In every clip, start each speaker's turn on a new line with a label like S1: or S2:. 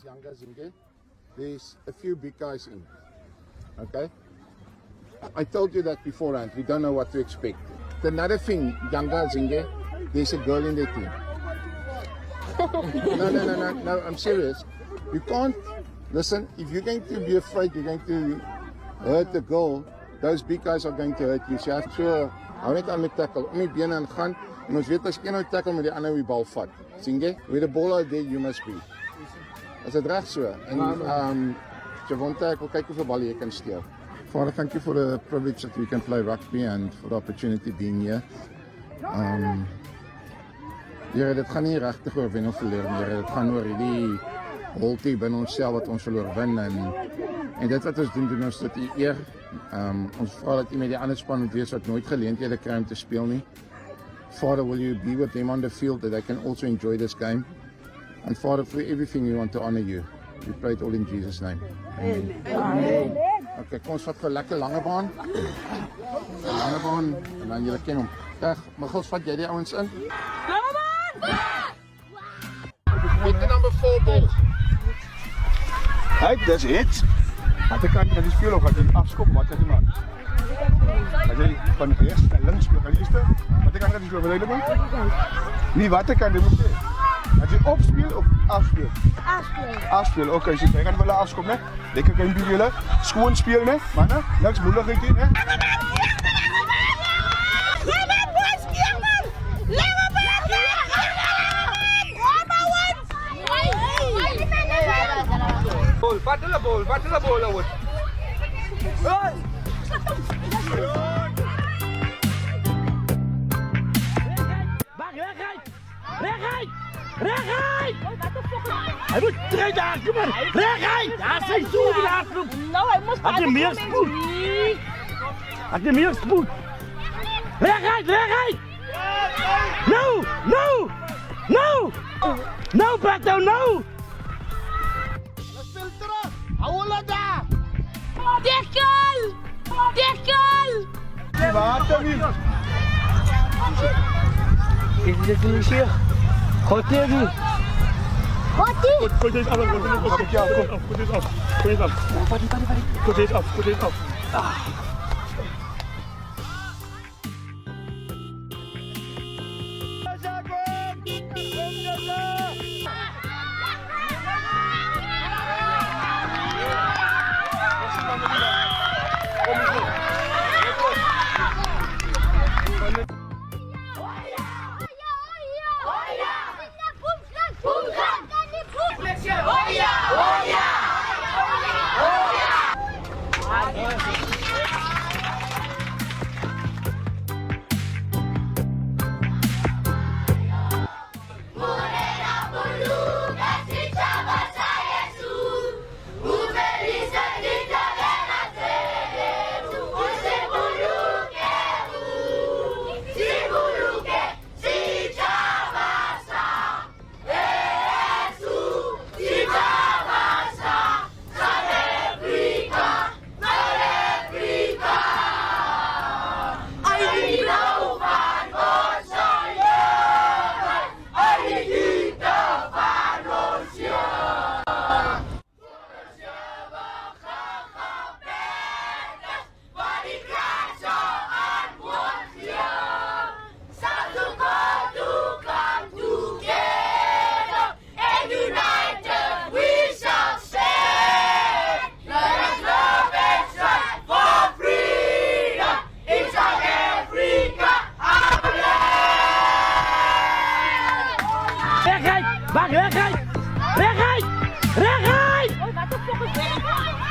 S1: Younger Zinge, there's a few big guys in. Okay? I told you that beforehand, we don't know what to expect. Another thing, Younger Zinge, there's a girl in the team. No, I'm serious. You can't, listen, if you're going to be afraid you're going to hurt the girl, those big guys are going to hurt you. So you have to, hou net aan met tackle, om die bene aan gaan, en ons weet as een nou tackle met die ander die bal vat. Zinge, where the ball are there, you must be. Is dit reg so? En Javonte, ek wil kyk hoeveel bal jy kan steel. Father, thank you for the privilege that we can play rugby and for the opportunity being here. Here, dit gaan nie regtig oor wen of verloor nie. Dit gaan oor hierdie holtie binne onsself wat ons wil oorwin en dit wat ons doen ons dit eer. Ons vra dat jy met die ander span moet wees wat nooit geleenthede kry om te speel nie. Father, will you be with them on the field that they can also enjoy this game? And Father, for everything we want to honor you. We pray it all in Jesus' name. Amen. Amen. Okay, kom ons vat gou lekker lange baan. Lange baan, en dan julle ken hom. Reg, Michels, vat jy die ouens in?
S2: Lange baan!
S1: Get the number 4 ball.
S3: Kijk, dat is het. Wat kan je die spelen of gaat hij afskoppen? Wat zeg je maar? Als je van rechts naar links speelt, kan je eerst. Wat kan je die spelen? Wat niet wat kan je moet. Als je opspeelt of afspeelt?
S2: Afspelen.
S3: Afspelen, oké. Dus je kan wel afskoppen, hè? Lekker kan je spelen. Schoon spelen, hè? Mannen, niks moeilijk in, hè? Wat is de bol, ouwe?
S4: Bak, wegrijdt! Wegrijdt! Wegrijdt! Hij moet terug daar, kom maar! Wegrijdt! Daar zijn zo de laatste.
S2: Nou, hij moest
S4: Had je meer spoed? Had je meer spoed? Wegrijdt! Wegrijdt! No! No! No! No, Pato, no!
S2: Dekkel! Dekkel!
S3: Water niet.
S4: Is dit niet hier? Goed tegen.
S2: Wat?
S4: Goed deze af, goed deze af. Goed deze af. Goed deze af, goed deze af.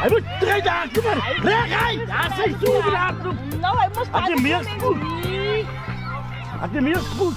S4: Hij moet terug daar, kom maar! Wegrijdt! Daar zijn zo de laatste.
S2: Nou, hij moest
S4: Had je meer spoed? Had je meer spoed?